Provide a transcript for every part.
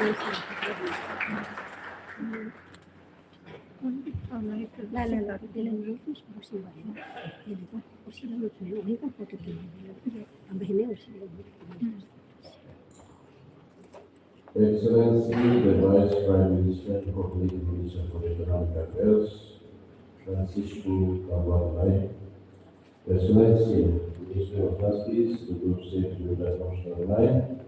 لا لا لا دي لما نفوس بوسي واحد اللي كان بوسي لما تني وهي كان فوتو كده أم بهني وسي Excellency, the Vice Prime Minister and Coordinating Minister for Economic Affairs, Francisco Cavalai, Excellency, Minister of Justice, the Group Secretary of National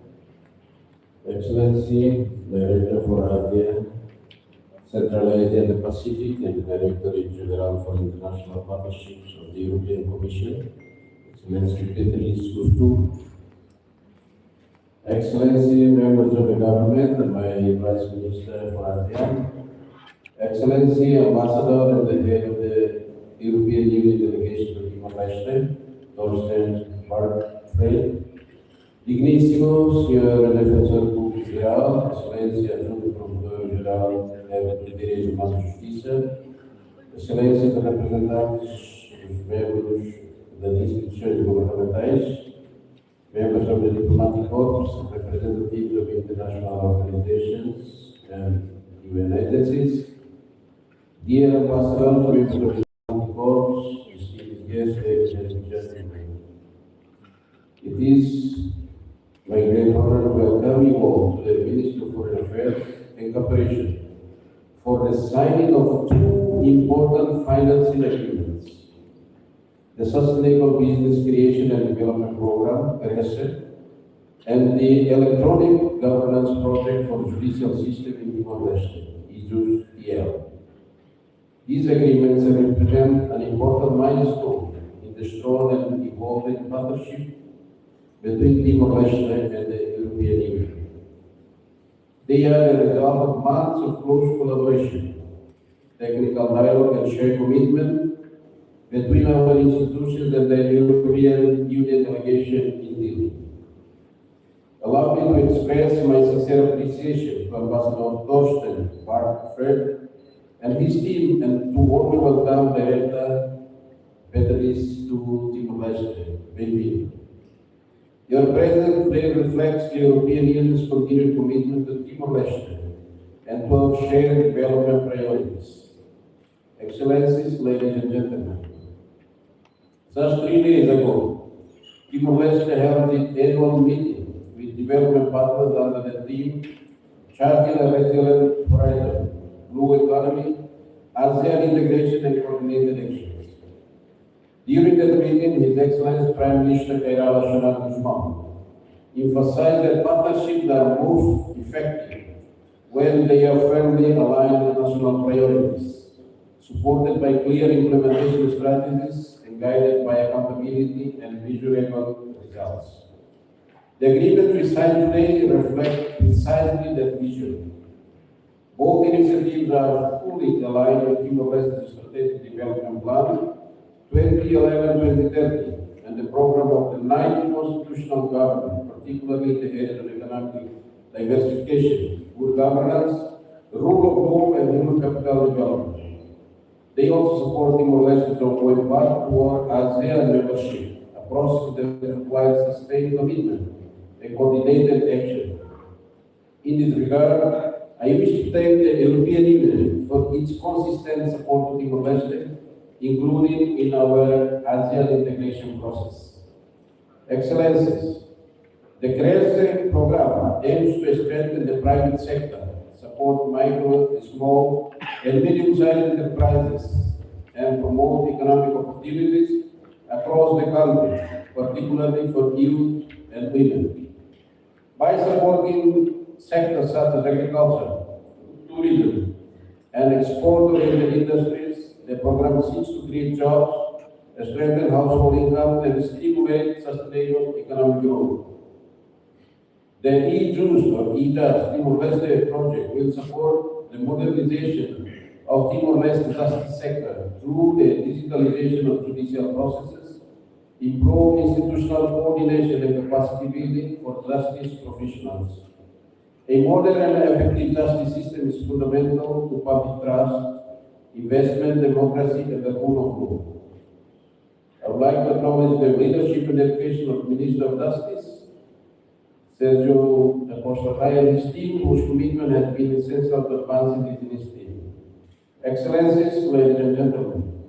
Excellency, Director for ASEAN, Central Asia and the Pacific, and the Director General for International Partnerships of the European Commission, Excellency Petris Gustu, Excellency, members of the government, and my Vice Minister for ASEAN, Excellency, Ambassador and the head of the European Union delegation to Timor-Leste, Thorsten Bargfrey, Dignissimo, Signor Defensor Público Geral, Excelência Adjunto Promotor Geral de Direitos Humanos e Justiça, Excelência de representantes dos membros das instituições governamentais, members of the diplomatic corps, representatives of international organizations and UN agencies, dear ambassadors, members of the diplomatic corps, distinguished guests, ladies and gentlemen. It is my great honor to welcome you all to the Ministry of Foreign Affairs and Cooperation for the signing of two important financing agreements: the Sustainable Business Creation and Development Program, CRESE, and the Electronic Governance Project for the Judicial System in Timor-Leste, IJUS-TL. These agreements represent an important milestone in the strong and evolving partnership between Timor-Leste and the European Union. They are the result of months of close collaboration, technical dialogue and shared commitment between our institutions and the European Union delegation in Delhi. Allow me to express my sincere appreciation to Ambassador Thorsten Bargfrey and his team, and to warmly welcome Director Petris to Timor-Leste. Bem-vindo. Your presence today reflects the European Union's continued commitment to Timor-Leste and to our shared development priorities. Excellencies, ladies and gentlemen, just 3 days ago, Timor-Leste held its annual meeting with development partners under the theme Charting a Resilient Horizon, Blue Economy, ASEAN Integration and Coordinated Actions. During that meeting, His Excellency Prime Minister Kairala Sharan Guzman emphasized that partnerships are most effective when they are firmly aligned with national priorities, supported by clear implementation strategies and guided by accountability and measurable results. The agreements we signed today reflect precisely that vision. Both initiatives are fully aligned with Timor-Leste's Strategic Development Plan 2011-2030 and the program of the 9th Constitutional Government, particularly the areas of economic diversification, good governance, rule of law, and human capital development. They also support Timor-Leste's ongoing path toward ASEAN membership, a process that requires sustained commitment and coordinated action. In this regard, I wish to thank the European Union for its consistent support to Timor-Leste, including in our ASEAN integration process. Excellencies, the CRESE program aims to strengthen the private sector, support micro, small, and medium-sized enterprises, and promote economic opportunities across the country, particularly for youth and women. By supporting sectors such as agriculture, tourism, and export-oriented industries, the program seeks to create jobs, strengthen household incomes, and stimulate sustainable economic growth. The IJUS or IJAS Timor-Leste project will support the modernization of Timor-Leste justice sector through the digitalization of judicial processes, improve institutional coordination and capacity building for justice professionals. A modern and effective justice system is fundamental to public trust, investment, democracy, and the rule of law. I would like to acknowledge the leadership and dedication of the Minister of Justice, Sergio Acosta and his team, whose commitment has been essential to advancing this initiative. Excellencies, ladies and gentlemen,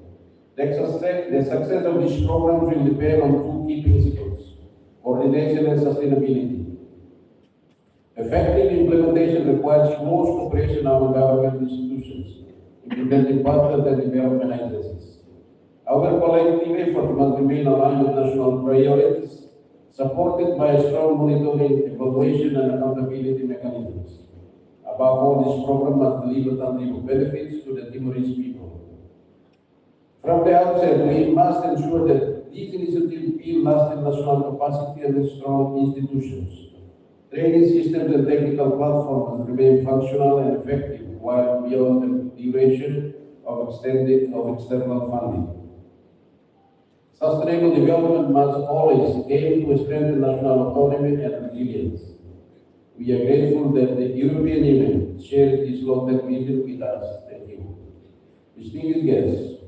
the success of this program will depend on two key principles: coordination and sustainability. Effective implementation requires close cooperation among government institutions, implementing partners and development agencies. Our collective effort must remain aligned with national priorities, supported by strong monitoring, evaluation, and accountability mechanisms. Above all, this program must deliver tangible benefits to the Timorese people. From the outset, we must ensure that these initiatives build lasting national capacity and strong institutions. Training systems and technical platforms remain functional and effective while beyond the duration of external funding. Sustainable development must always aim to strengthen national autonomy and resilience. We are grateful that the European Union shares this long-term vision with us. Thank you. Distinguished guests,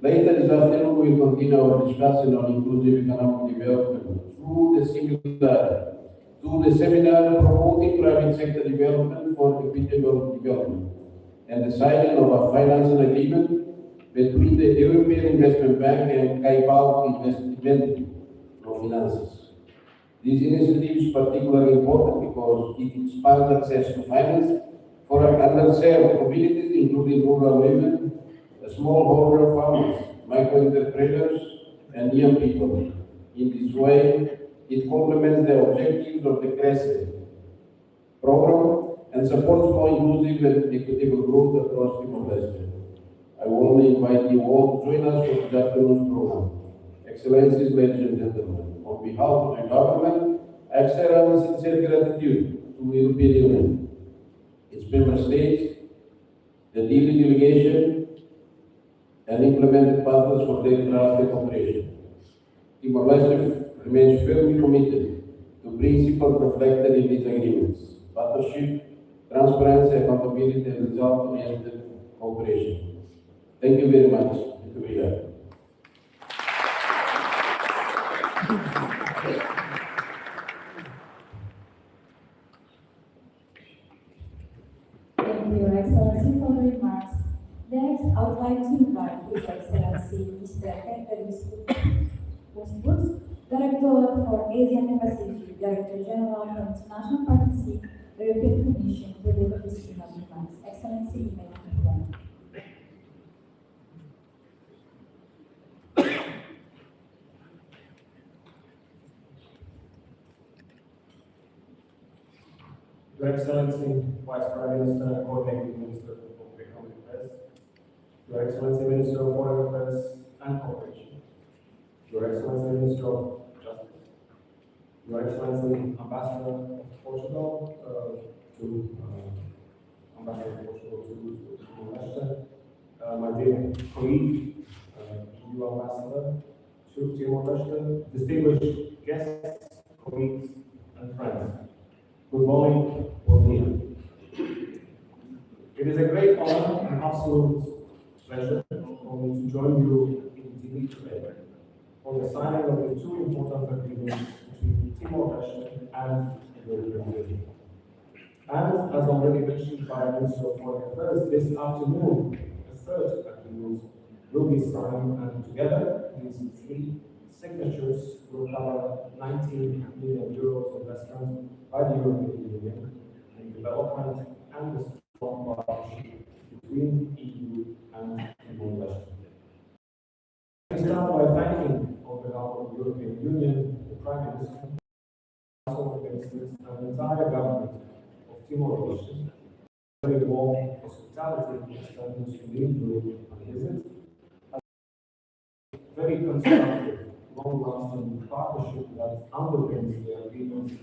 later this afternoon we will continue our discussion on inclusive economic development through the seminar promoting private sector development for equitable development and the signing of a financing agreement between the European Investment Bank and Caibao Investment Finances. This initiative is particularly important because it expands access to finance for underserved communities, including rural women, smallholder farmers, micro-entrepreneurs, and young people. In this way, it complements the objectives of the CRESE program and supports more inclusive and equitable growth across Timor-Leste. I warmly invite you all to join us for this afternoon's program. Excellencies, ladies and gentlemen, on behalf of the government, I extend our sincere gratitude to the European Union, its member states, the daily delegation, and implemented partners for their trust and cooperation. Timor-Leste remains firmly committed to principles reflected in these agreements: partnership, transparency, accountability, and result-oriented cooperation. Thank you very much. Thank you, Your Excellency, for the remarks. Next, I would like to invite His Excellency Mr. Hector Musbut, Director for Asia and Pacific, Director General for International Partnership, the European Commission, to deliver his remarks. Excellency, you may begin. Your Excellency, Vice Prime Minister and Coordinating Minister of Economic Affairs, Your Excellency, Minister of Foreign Affairs and Cooperation, Your Excellency, Minister of Justice, Your Excellency, Ambassador of Portugal to Timor-Leste, my dear colleague, EU Ambassador to Timor-Leste, distinguished guests, colleagues, and friends. Good morning, bon dia. It is a great honor and absolute pleasure for me to join you in Dili today for the signing of the two important agreements between Timor-Leste and the European Union. And as already mentioned by Minister of Foreign Affairs, this afternoon, a third agreement will be signed, and together these three signatures will cover 19 million euros investment by the European Union in development and the strong partnership between EU and Timor-Leste. I start by thanking, on behalf of the European Union, the Prime Minister, Council of Ministers, and the entire government of Timor-Leste, very warm hospitality extended to me during my visit, very constructive, long-lasting partnership that underpins the agreements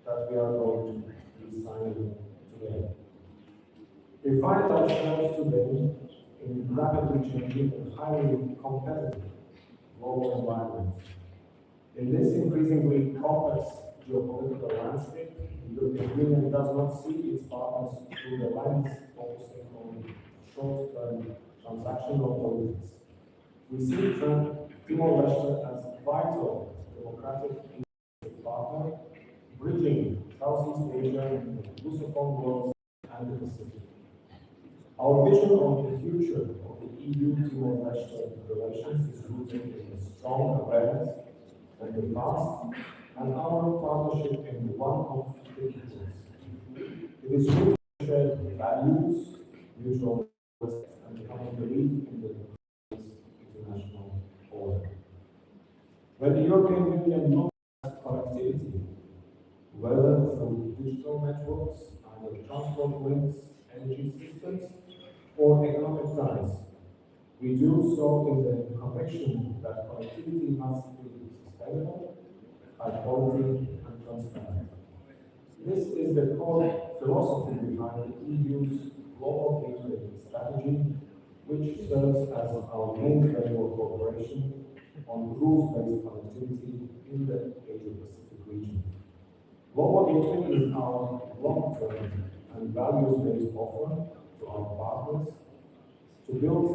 that we are going to be signing today. We find ourselves today in rapidly changing and highly competitive global environment. In this increasingly complex geopolitical landscape, the European Union does not see its partners through the lens focusing on short-term transactional politics. We see Timor-Leste as a vital democratic partner bridging Southeast Asia, the Lusophone world, and the Pacific. Our vision of the future of the EU-Timor-Leste relations is rooted in a strong awareness of the past and our partnership in one of the equals. It is rooted in shared values, mutual respect, and common belief in the international order. When the European Union looks at connectivity, whether through digital networks, either transport links, energy systems, or economic ties, we do so in the conviction that connectivity must be sustainable, high quality, and transparent. This is the core philosophy behind the EU's Global Gateway strategy, which serves as our main framework cooperation on rules-based connectivity in the Asia-Pacific region. Global Gateway is our long-term and values-based offer to our partners to build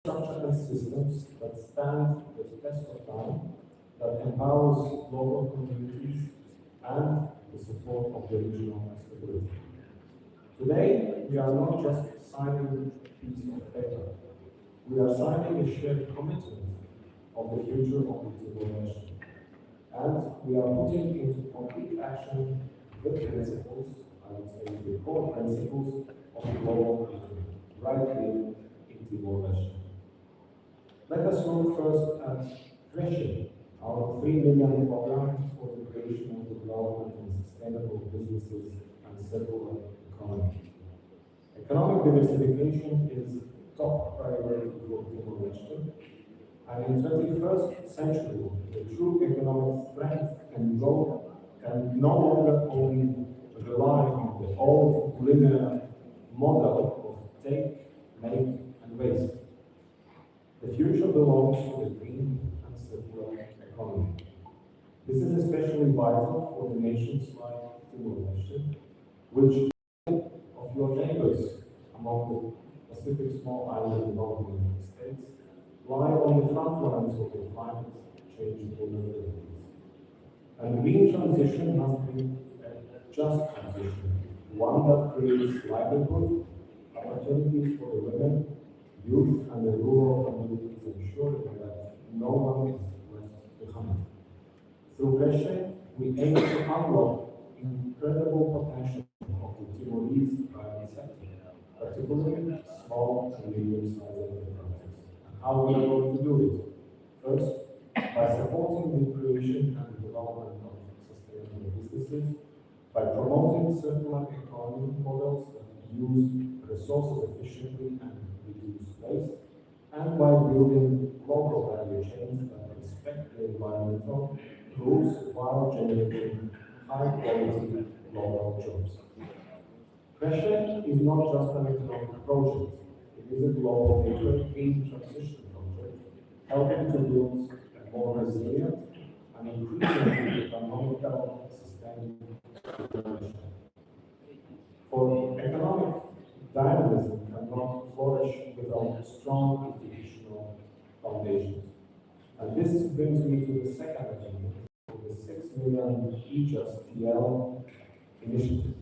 infrastructure and systems that stand the test of time, that empowers local communities and the support of the regional stability. Today, we are not just signing a piece of paper. We are signing a shared commitment of the future of the Timor nation. And we are putting into concrete action the principles, I would say the core principles of the global economy, right here in Timor-Leste. Let us look first at CRESCE, our 3 million program for the creation of development and sustainable businesses and circular economy. Economic diversification is top priority for Timor-Leste, and in the 21st century, the true economic strength and growth can no longer only rely on the old linear model of take, make, and waste. The future belongs to the green and circular economy. This is especially vital for the nations like Timor-Leste, which of your neighbors among the Pacific Small Island development states lie on the front lines of the climate change vulnerabilities. And green transition must be a just transition, one that creates livelihood, opportunities for the women, youth, and the rural communities, ensuring that no one is left behind. Through CRESCE, we aim to unlock incredible potential of the Timorese private sector, particularly small and medium-sized enterprises. How we are going to do it? First, by supporting the creation and development of sustainable businesses, by promoting circular economy models that use resources efficiently and reduce waste, and by building local value chains that respect the environmental rules while generating high-quality local jobs. CRESCE is not just an economic project. It is a global green transition project, helping to build a more resilient and increasingly economical, sustainable nation. For economic dynamism cannot flourish without strong institutional foundations. And this brings me to the second agenda, the 6 million e-Just-TL initiative,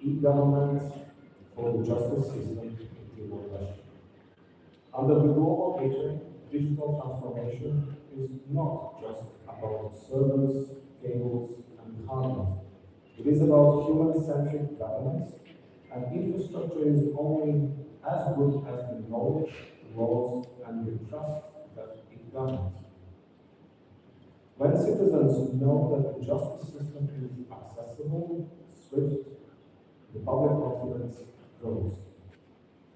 e-government for the justice system in Timor-Leste. Under the Global Gateway, digital transformation is not just about servers, cables, and hardware. It is about human-centric governance, and infrastructure is only as good as the knowledge, laws, and the trust that it governs. When citizens know that the justice system is accessible, swift, the public confidence grows.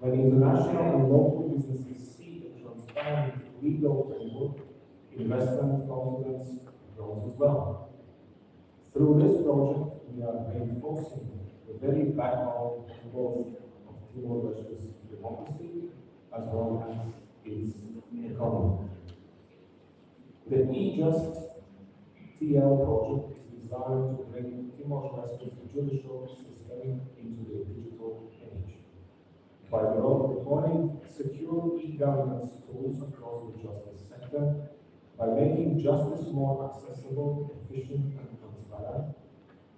When international and local businesses see a transparent legal framework, investment confidence grows as well. Through this project, we are reinforcing the very backbone of both of Timor-Leste's democracy as well as its economy. The e-Just-TL project is designed to bring Timor-Leste's judicial system into the digital age. By deploying secure e-governance tools across the justice sector, by making justice more accessible, efficient, and transparent,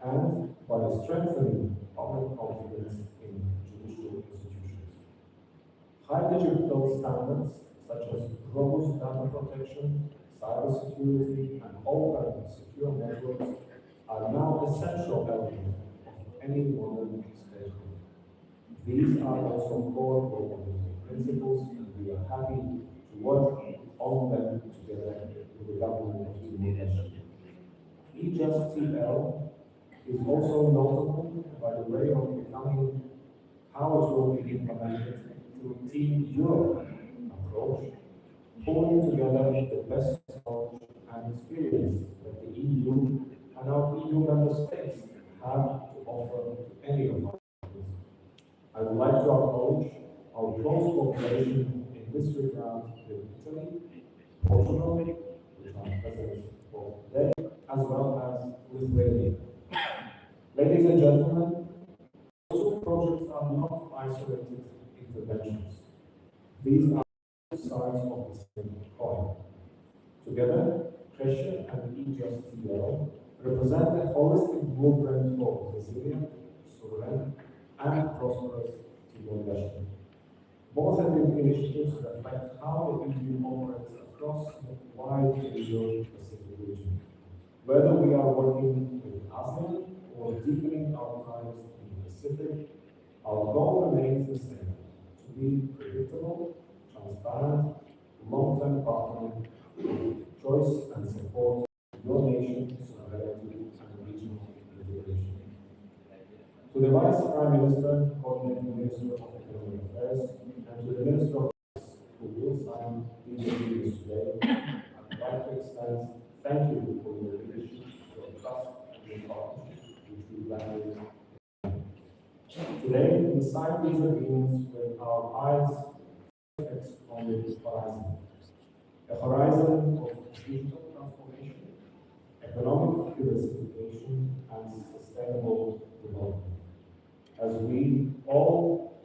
and by strengthening public confidence in judicial institutions. High digital standards such as robust data protection, cybersecurity, and open secure networks are now essential elements of any modern state. These are also core global principles, and we are happy to work on them together with the government of Indonesia. EJUST-TL is also notable by the way of becoming how it will be implemented through Team Europe approach, pulling together the best knowledge and experience that the EU and our EU member states have to offer to any of our countries. I would like to acknowledge our close cooperation in this regard with Italy, Portugal, which are present for today, as well as Lithuania. Ladies and gentlemen, those projects are not isolated interventions. These are sides of the same coin. Together, Pressure and EJUST-TL represent a holistic blueprint for resilient, sovereign, and prosperous Timor-Leste. Both of these initiatives reflect how the EU operates across the wide Asia-Pacific region. Whether we are working with ASEAN or deepening our ties in the Pacific, our goal remains the same: to be predictable, transparent, long-term partner with choice and support your nation's sovereignty and regional integration. To the Vice Prime Minister, Coordinating Minister of Economic Affairs, and to the Minister of Justice who will sign these agreements today, I would like to extend thank you for your leadership, your trust, and your partnership, which we value. Today, we sign these agreements with our eyes fixed on the horizon. A horizon of digital transformation, economic diversification, and sustainable development. As we all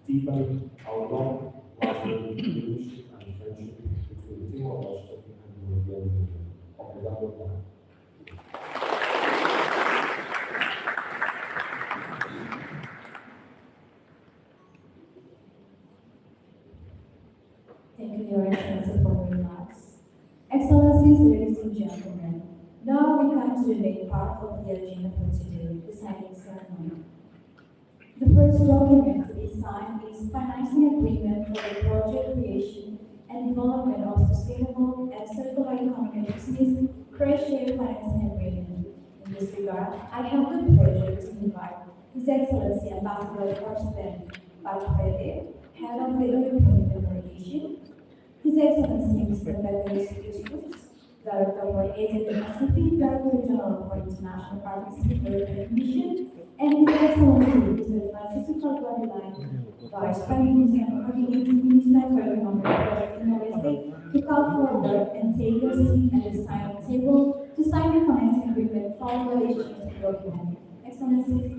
deepen our long-lasting leadership and friendship between Timor-Leste and the European Union. Obrigado. Thank you, Your Excellency, for the remarks. Excellencies, ladies and gentlemen, now we come to the main part of the agenda for today, the signing ceremony. The first document to be signed is financing agreement for the project creation and development of sustainable and circular economy business Pressure financing agreement. In this regard, I have the pleasure to invite His Excellency Ambassador Torsten Bachfrede, Head of the European Delegation, His Excellency Mr. Belarus Yusuf, Director for Asia and Pacific, Director General for International Partnership European Commission, and His Excellency Mr. Francisco Guadaline, Vice Prime Minister and Coordinating Minister for Economic Affairs in Timor-Leste, to come forward and take a seat at the signing table to sign the financing agreement following the issuance of the document. Excellencies.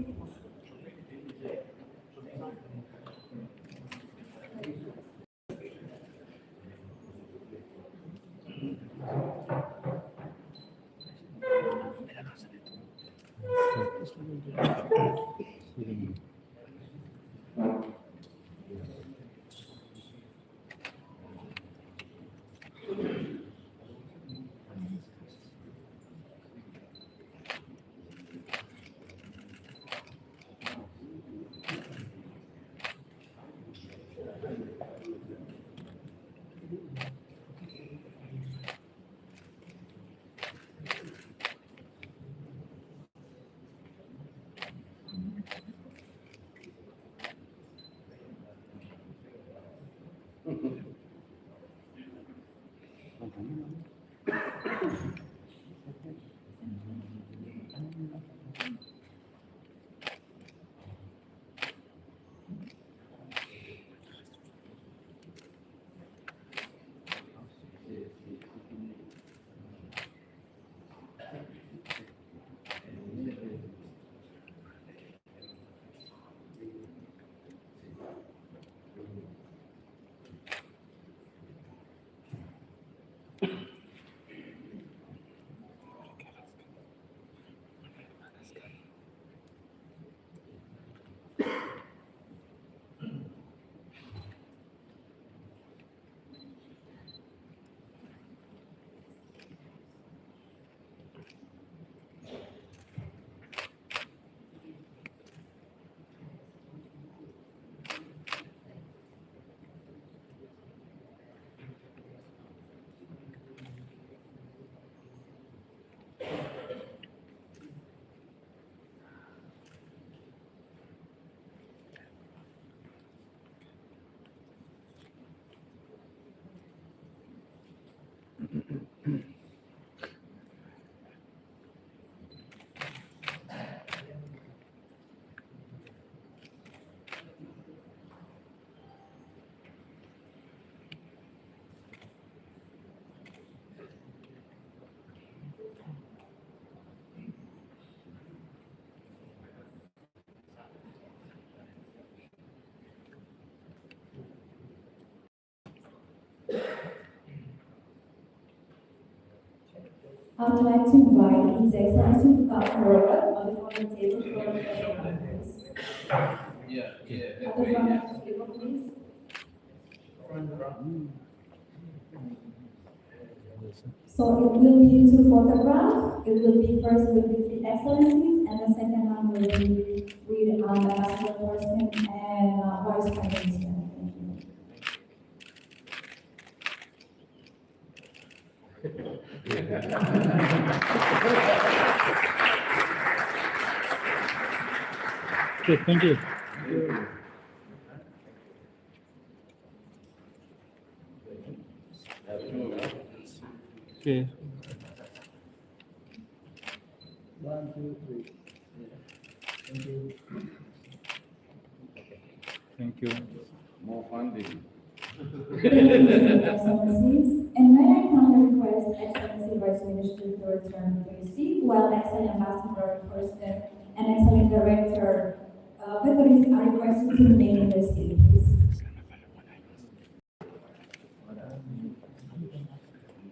I would like to invite His Excellency to come forward on the front table for the conference. At the front of the table, please. So it will be two photographs. It will be first with the three excellencies, and the second one will be with Ambassador Thorsten and Vice Prime Minister. Thank you. Okay, thank you. Okay. 1, 2, 3. Thank you. Thank you. More funding. Thank you, Excellencies. And may I kindly request Excellency Vice Minister to return to his seat, while Excellent Ambassador Thorsten and Excellent Director Petteris are requested to remain in their seat, please.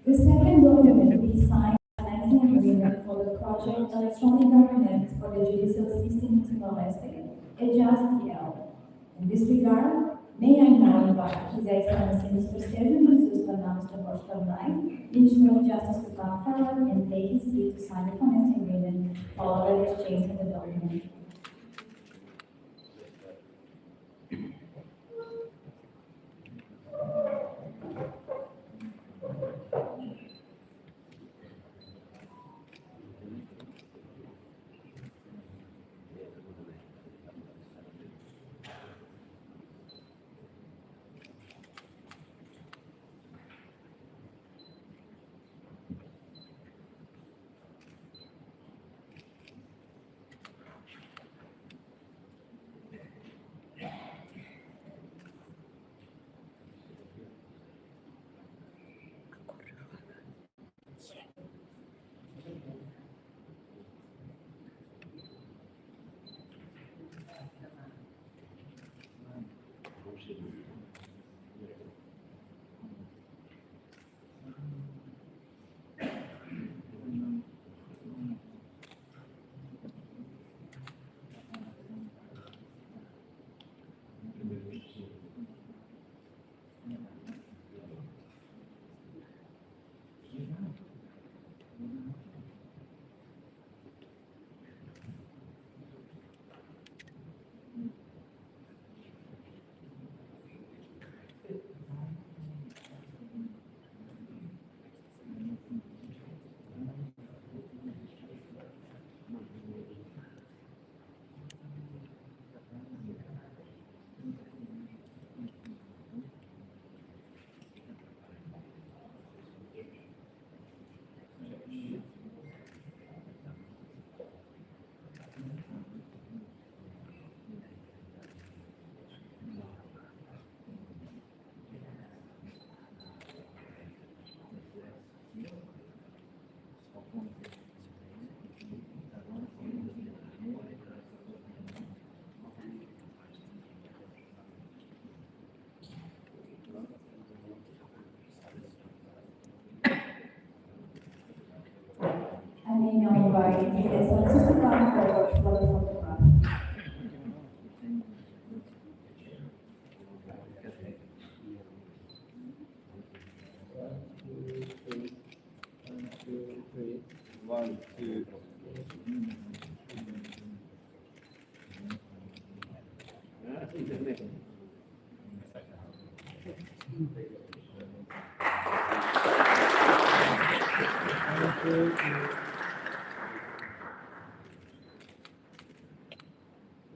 The second document to be signed is an agreement for the project Electronic Government for the Judicial System in Timor-Leste, EJAS-TL. In this regard, may I now invite His Excellency Mr. Sergio Jesus Fernandes da Costa Knight, Minister of Justice, to come forward and take his seat to sign the connecting agreement, followed by the exchange of the document. I may now invite His Excellency to come forward for the photograph. One, two.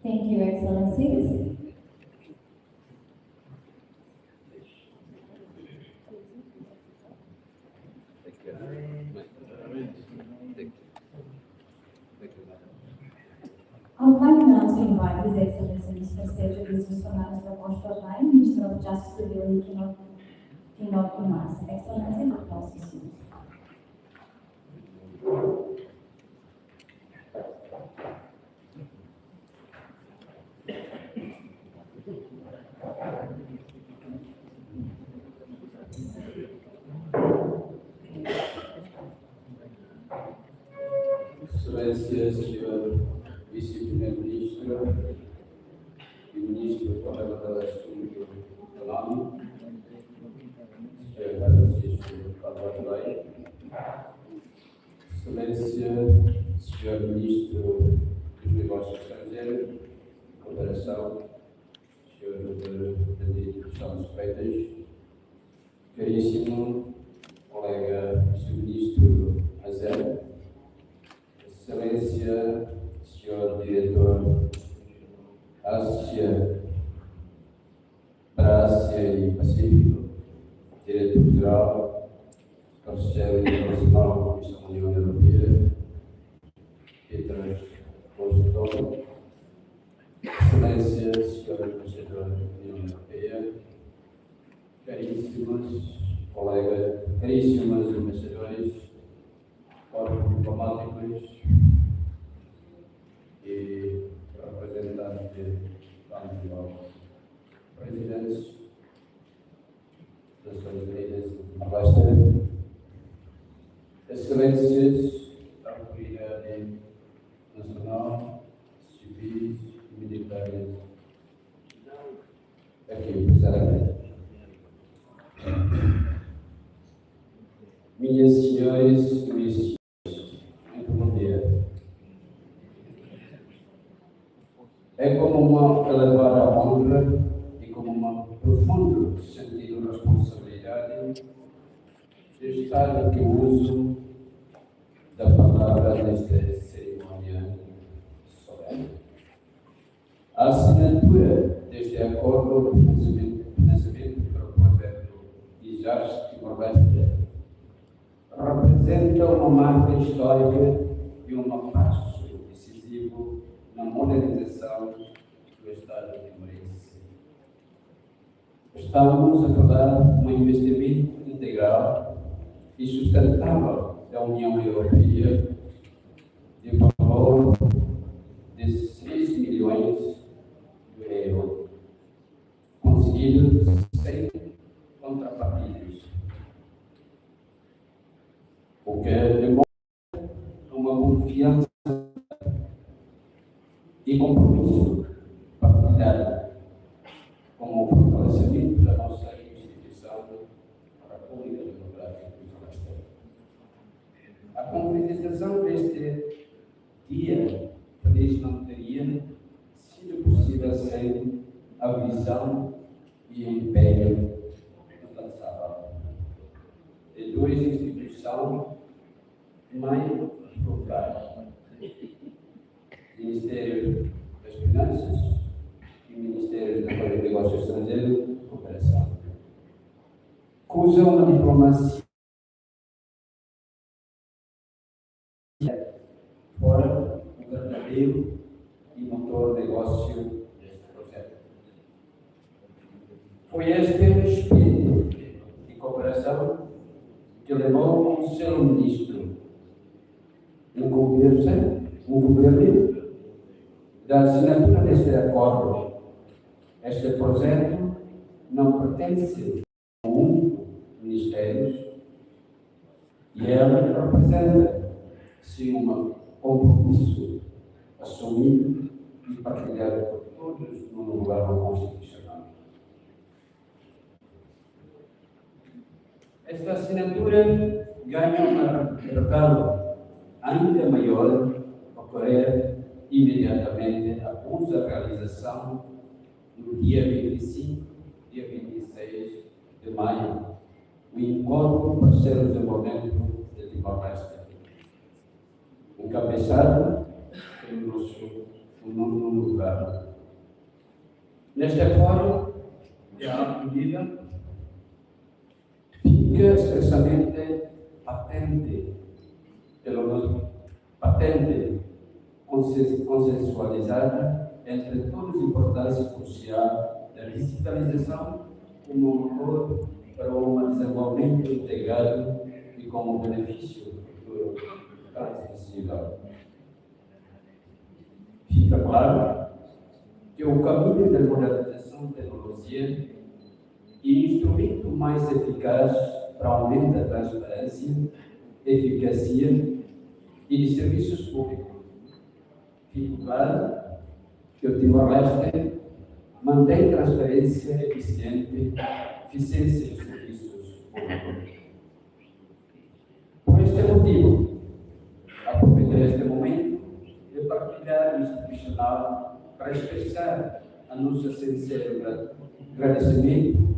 Thank you, Excellencies. I would like now to invite His Excellency Mr. Sergio Jesus Fernandes da Costa Knight, Minister of Justice, to deal with Timor Umas. Excellency, the floor is yours. Primeiro-Ministro e Ministro da Assuntos Econômicos, Sr. Francisco Calvão, Excelência, Sr. Ministro dos Negócios Estrangeiros, Cooperação, Sr. Benedito Santos Freitas, caríssimo colega Sr. Ministro Azel, Excelência, Sr. Diretor Ásia, para Ásia e Pacífico, Diretor-Geral, Conselho Internacional da Comissão União Europeia, Petras Consultor, Excelência, Sr. Embaixador da União Europeia, caríssimos colegas, caríssimas embaixadores, corpos diplomáticos e representantes de tantos presidentes das Nações Unidas e Palestina, excelências da autoridade nacional, civis e militares aqui presentes. Minhas senhoras e meus senhores, muito bom dia. É como uma elevada honra e como um profundo sentido de responsabilidade de estar aqui o uso da palavra nesta cerimônia solene. A assinatura deste acordo de financiamento para o projeto IJAS Timor-Leste representa uma marca histórica e um passo decisivo na modernização do Estado timorense. Estamos a falar de um investimento integral e sustentável da União Europeia de valor de 6 milhões de euros, conseguido sem contrapartidas, o que demonstra uma confiança e compromisso partilhado com o fortalecimento da nossa instituição República Democrática do Timor-Leste. A concretização deste dia feliz não teria sido possível sem a visão e empenho incansável de duas instituições mais locais, Ministério das Finanças e Ministério dos Negócios Estrangeiros e Cooperação, cuja uma diplomacia fora o verdadeiro e motor negócio deste projeto. Foi este espírito de cooperação que levou o seu ministro o governo da assinatura deste acordo. Este projeto não pertence a um ministério e ela representa, sim, um compromisso assumido e partilhado por todos no lugar constitucional. Esta assinatura ganha um recado ainda maior ocorrer imediatamente após a realização, no dia 25 e 26 de maio, o Encontro para o Desenvolvimento de Timor-Leste, encabeçado pelo nosso lugar. Neste fórum de alta medida, fica expressamente patente consensualizada entre todos a importância crucial da digitalização como motor para um desenvolvimento integrado e como benefício futuro transmissível. Fica claro que o caminho da modernização da tecnologia e instrumento mais eficaz para aumento da transparência, eficácia e de serviços públicos. Fica claro que o Timor-Leste mantém transparência eficiência em serviços públicos. Por este motivo, aproveitei este momento de partilhar o institucional para expressar a nosso sincero agradecimento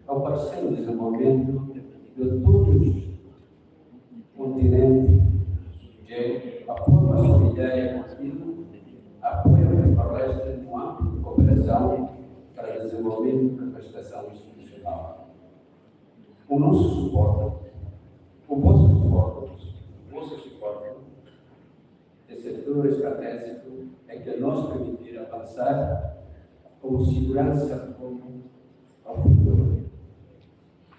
ao parceiro de desenvolvimento de todos o continente que, a forma solidária contínua, apoia o Timor-Leste no âmbito de cooperação para desenvolvimento da prestação institucional. O nosso suporte, o vosso suporte de setor estratégico é que nos permitir avançar com segurança rumo ao futuro.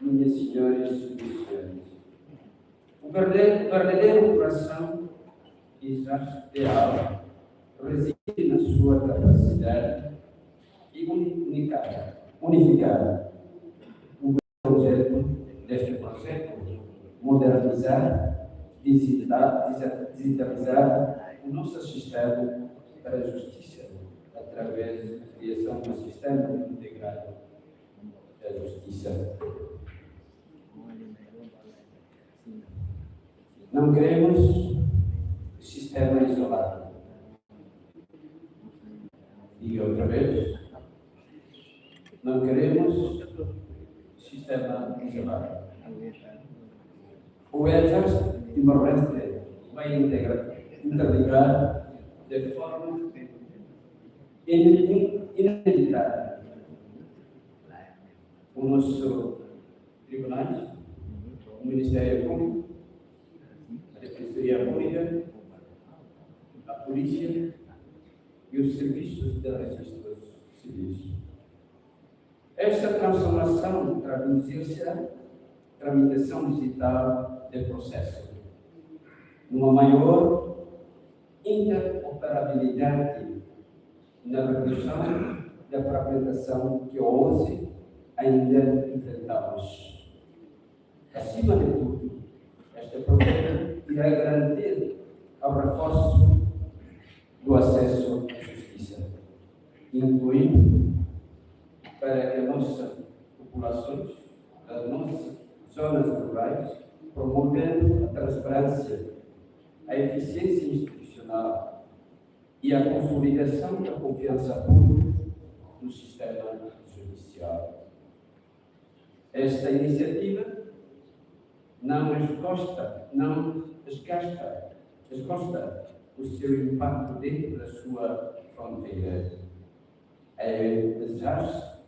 Minhas senhoras e senhores, o verdadeiro coração ideal reside na sua capacidade de unificar o projeto deste projeto, modernizar, digitalizar o nosso sistema para a justiça, através da criação de um sistema integrado da justiça. Não queremos sistema isolado. E outra vez, não queremos sistema isolado. O exército Timor-Leste vai interligar de forma inevitável o nosso tribunais, o Ministério Público, a Defensoria Pública, a Polícia e os serviços de registros civis. Esta transformação traduzir-se em tramitação digital de processo, numa maior interoperabilidade na redução da fragmentação que hoje ainda enfrentamos. Acima de tudo, este projeto irá garantir o reforço do acesso à justiça, incluindo para que nossas populações, as nossas zonas rurais, promovendo a transparência, a eficiência institucional e a consolidação da confiança pública no sistema judicial. Esta iniciativa não escosta o seu impacto dentro da sua fronteira. É desejar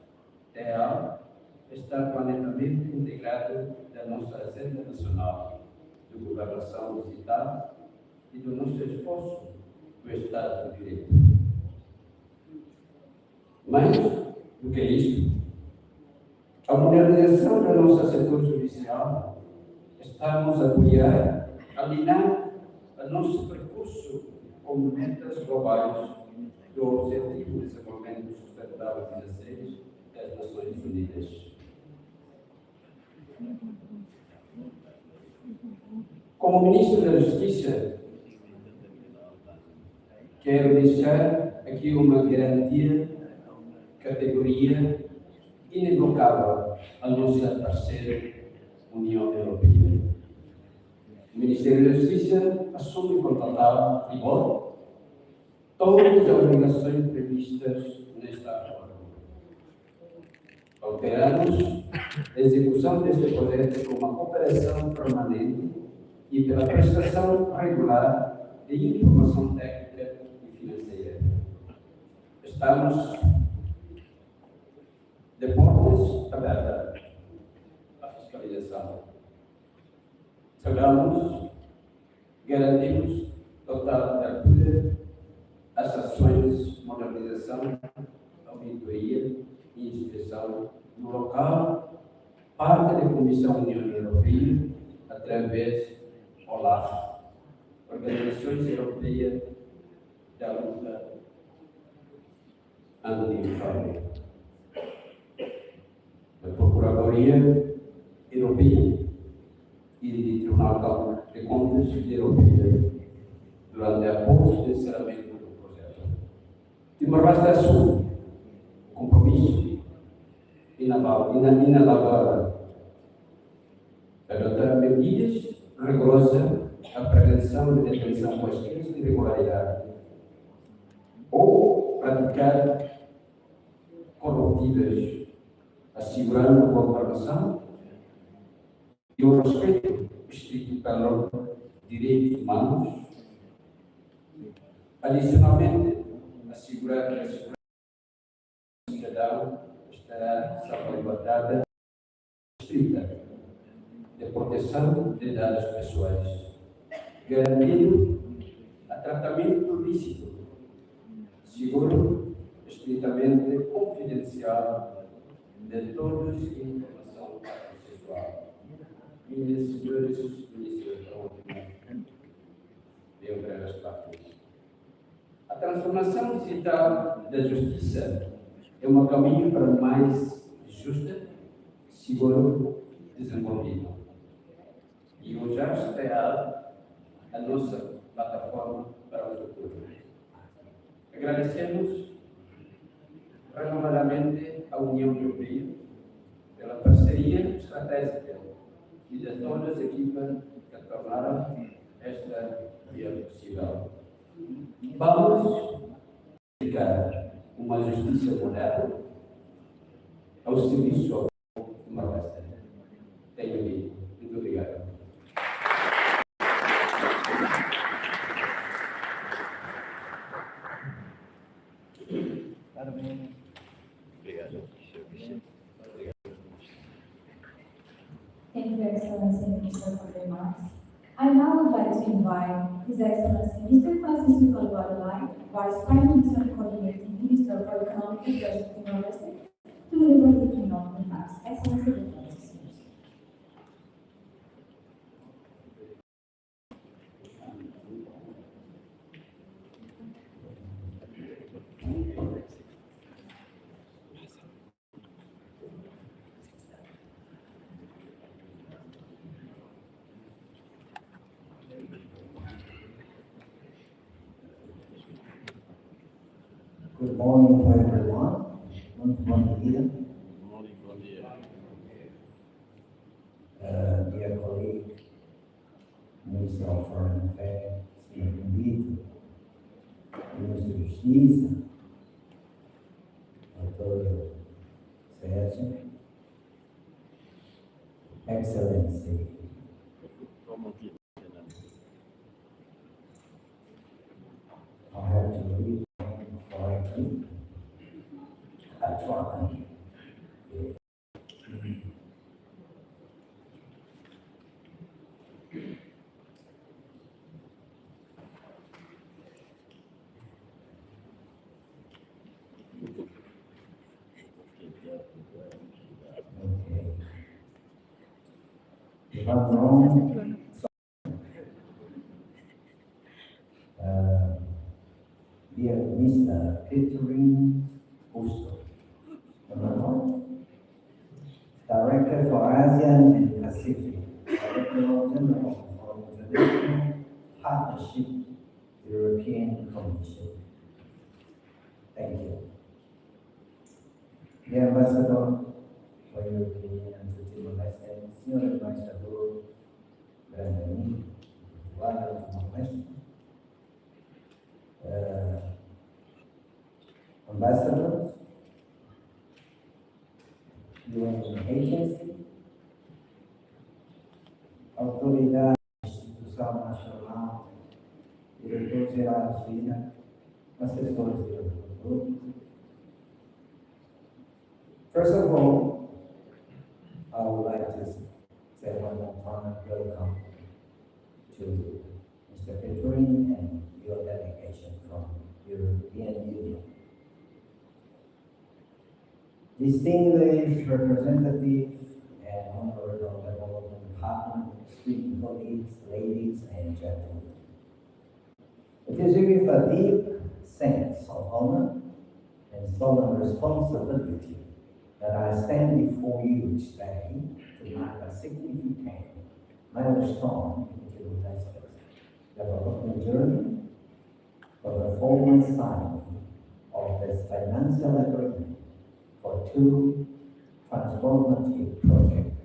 estar planejamento integrado da nossa agenda nacional de governação digital e do nosso esforço do Estado de Direito. Mais do que isto, a modernização do nosso setor judicial estamos a apoiar, alinhar o nosso percurso com metas globais do Objetivo de Desenvolvimento Sustentável 16 das Nações Unidas. Como Ministro da Justiça, quero deixar aqui uma garantia, categoria inevocável à nossa parceira União Europeia. O Ministério da Justiça assume com total rigor todas as obrigações previstas nesta acordo. Operamos a execução deste projeto com uma cooperação permanente e pela prestação regular de informação técnica e financeira. Estamos de portas abertas à fiscalização. Garantimos total abertura às ações de modernização, auditoria e inspeção no local, parte da Comissão União Europeia, através da OLAF, Organizações Europeias da Luta Antifraude, da Procuradoria Europeia e do Tribunal de Contas Europeia durante a pós-encerramento do projeto. Timor-Leste assume o compromisso inabalável de adotar medidas rigorosas à prevenção e detenção quaisquer irregularidades ou praticar corruptivas, assegurando a cooperação e o respeito estrito pelos direitos humanos. Adicionalmente, assegurar que a segurança do cidadão estará salvaguardada estrita de proteção de dados pessoais, garantindo a tratamento lícito, seguro, estritamente confidencial de todos a informação processual. Minhas senhores ministros da Ordem, dentre as partes. A transformação digital da justiça é um caminho para mais justa, seguro e desenvolvido. E eu já espero a nossa plataforma para o futuro. Agradecemos renovadamente à União Europeia pela parceria estratégica e de todas as equipas que tornaram esta via possível. Vamos aplicar uma justiça moderna ao serviço do Timor-Leste. Tenho dito. Muito obrigado. Thank you, Excellency Minister, for the remarks. I now would like to invite His Excellency Mr. Francisco Calvaro Lai, Vice Prime Minister and Coordinating Minister for Economic Affairs of Timor-Leste, to deliver the keynote remarks. Excellency, the floor is yours. Good morning to everyone. Bom dia. Dear colleague, Minister of Foreign Affairs, Sr. Benedito, Ministro da Justiça, Dr. Sérgio, Excellency, I have to leave before I keep. I try. Okay. If I'm wrong, dear Mr. Catherine Busto, Director for ASEAN and Pacific, Director General for International Partnership, European Commission. Thank you. Dear Ambassador for European Union to Timor-Leste, Senior Ambassador Brandani, Guarda Timor-Leste, ambassadors, UN agency, autoridade, instituição nacional, diretor-geral da China, assessores do produto. First of all, I would like to say one more time, welcome to Mr. Petrin and your delegation from European Union. Distinguished representatives and honorable development partners, esteemed colleagues, ladies and gentlemen. It is with a deep sense of honor and solemn responsibility that I stand before you today to mark a significant milestone in Timor-Leste's development journey for the formal signing of of the financial agreement for two transformative projects.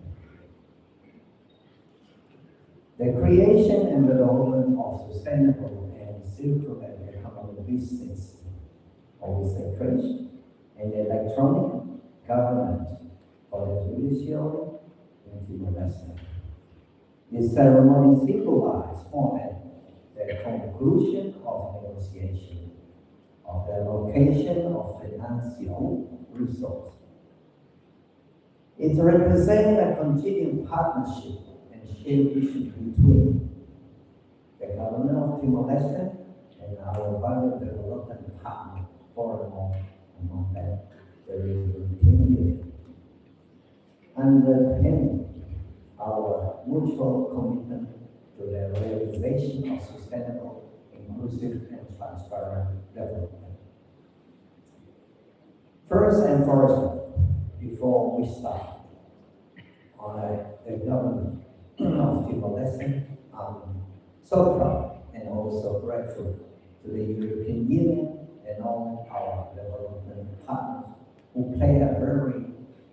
The creation and development of sustainable and circular economic business, always encouraged, and electronic government for the judiciary and Timor-Leste. This ceremony symbolizes more than the conclusion of negotiation of the allocation of financial resources. It represents a continued partnership and shared vision between the government of Timor-Leste and our valued development partner, furthermore, among them, the European Union. Underpinning our mutual commitment to the realization of sustainable, inclusive, and transparent development. First and foremost, before we start, the government of Timor-Leste, I'm so proud and also grateful to the European Union and all our development partners who play a very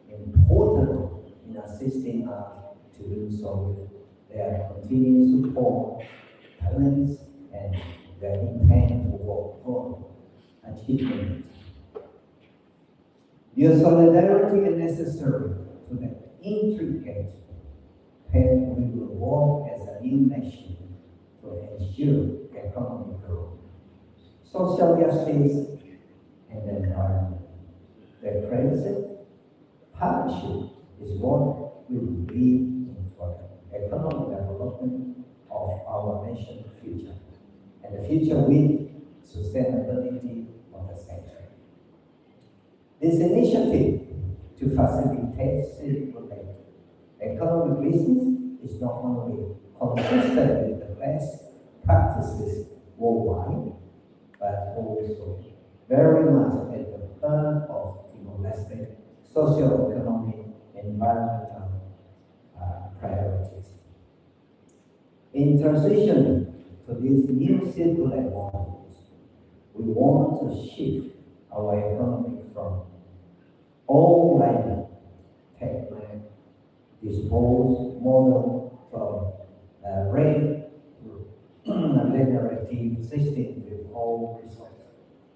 important role in assisting us to do so with their continued support, talents, and their intent to work for achievement. Your solidarity is necessary to the intricate path we will walk as a new nation to ensure economic growth, social justice, and environment. The present partnership is what we will believe in for the economic development of our nation's future, and the future with sustainability of the century. This initiative to facilitate circular economic business is not only consistent with the best practices worldwide, but also very much at the heart of Timor-Leste socio-economic and environmental priorities. In transitioning to these new circular models, we want to shift our economy from all land, take land, dispose model from regenerative system with all resources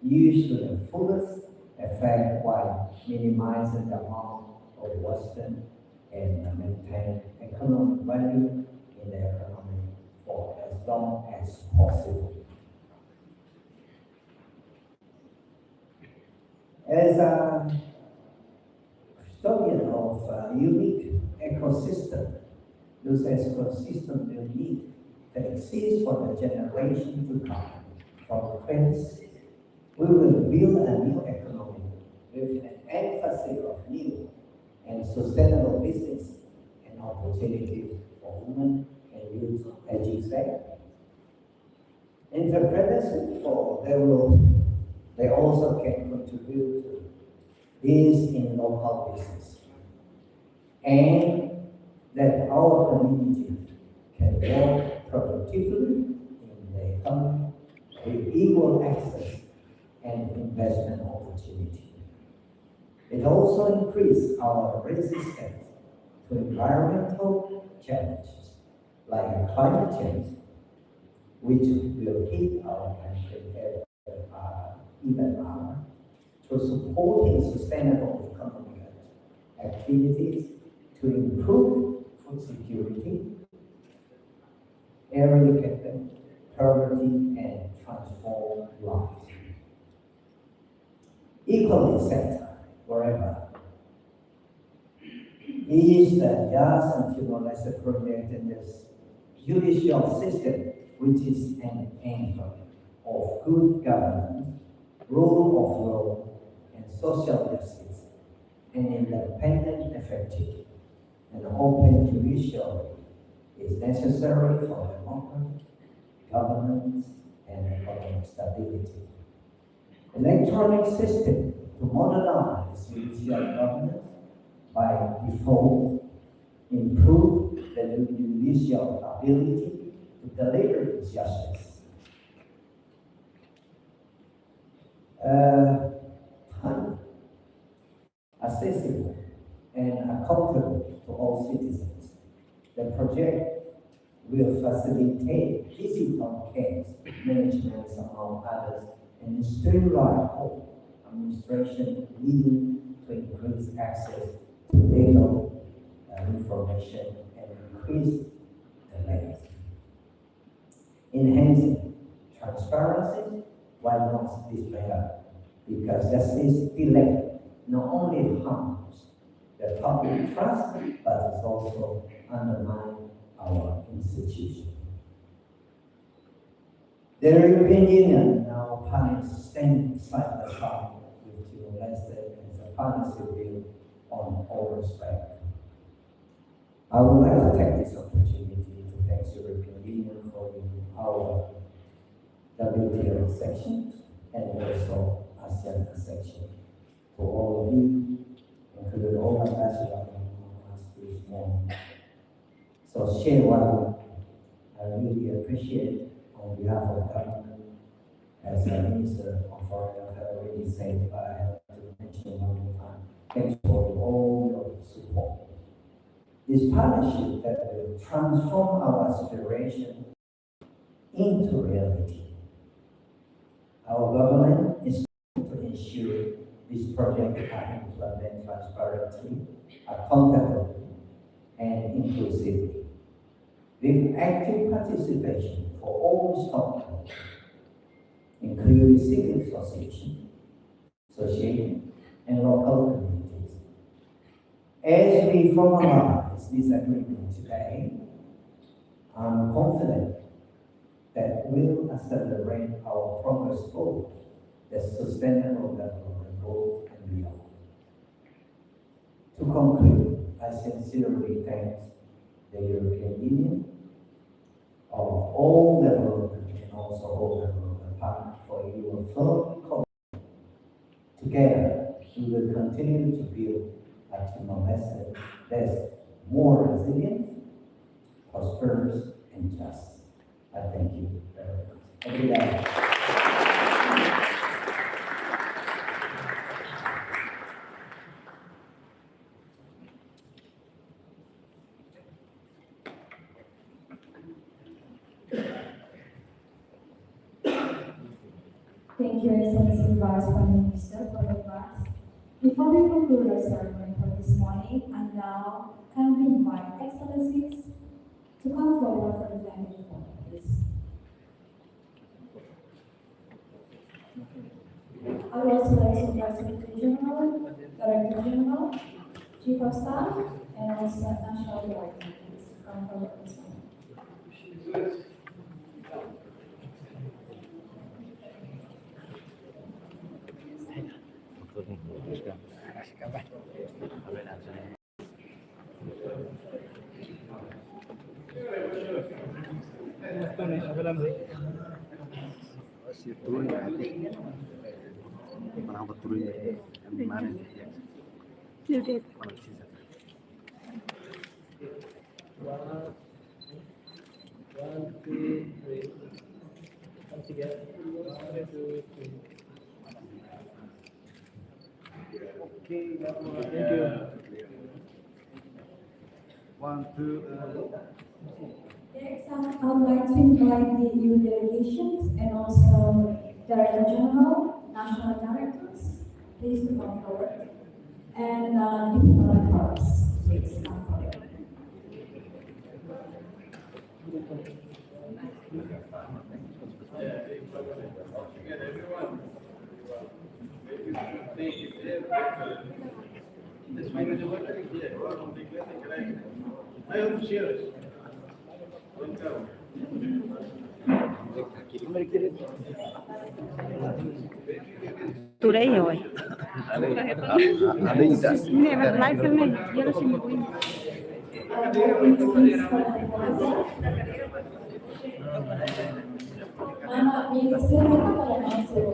used to the fullest effect while minimizing the amount of Western and maintain economic value in the economy for as long as possible. As a custodian of a unique ecosystem, those ecosystems will need to exist for the generation to come. From Prince, we will build a new economy with an emphasis of new and sustainable business and opportunities for women and youth, as you said. Entrepreneurship for development, they also can contribute to this in local business. And that our community can work productively in the economy with equal access and investment opportunity. It also increases our resistance to environmental challenges like climate change, which will keep our country even harder, to supporting sustainable economic activities to improve food security, eradicate poverty, and transform lives. Equally center, wherever, is the Just and Timor-Leste project in this judicial system, which is an anchor of good governance, rule of law, and social justice, and independent, effective, and open judiciary is necessary for democracy, governance, and economic stability. Electronic system to modernize judicial governance by default, improve the judicial ability to deliver justice. accountable to all citizens. The project will facilitate digital case management among others and streamline administration, leading to increased access to legal information and increase delays. Enhancing transparency, why not this better? Because justice delay not only harms the public trust, but it also undermines our institution. The European Union now plans stand side by side with Timor-Leste as a partnership built on all respect. I would like to take this opportunity to thank the European Union for our WTO section and also ASEAN section. For all of you, including all my ambassadors this morning. So share what I really appreciate on behalf of the government. As the Minister of Foreign Affairs already said, but I have to mention one more time. Thanks for all your support. This partnership that will transform our aspiration into reality. Our government is to ensure this project are implemented transparently, accountably, and inclusively, with active participation for all stakeholders, including civil association, and local communities. As we formalize this agreement today, I'm confident that we'll accelerate our progress toward the sustainable development goals and beyond. To conclude, I sincerely thank the European Union of all development and also all development partners for your firm commitment. Together, we will continue to build a Timor-Leste that's more resilient, prosperous, and just. I thank you very much. Obrigado. Thank you, Excellency Vice Prime Minister, for the remarks. Before we conclude our ceremony for this morning, I now kindly invite Excellencies to come forward for the family photo, please. I would also like to invite Secretary General, Director General, Chief of Staff, and also National Director, please come forward this morning. turun ya nanti mana turunnya yang mana ya mana sisa. One, two, three. Come together. 1, 2, 3. Okay, thank you. 1, 2, Next, I would like to invite the EU delegations and also Director General, National Directors, please to come forward. And diplomatic corps, please come forward. Today hoy. ada tidak? Ini live kan nih, dia harus simpuin. Anak minister itu pada masuk.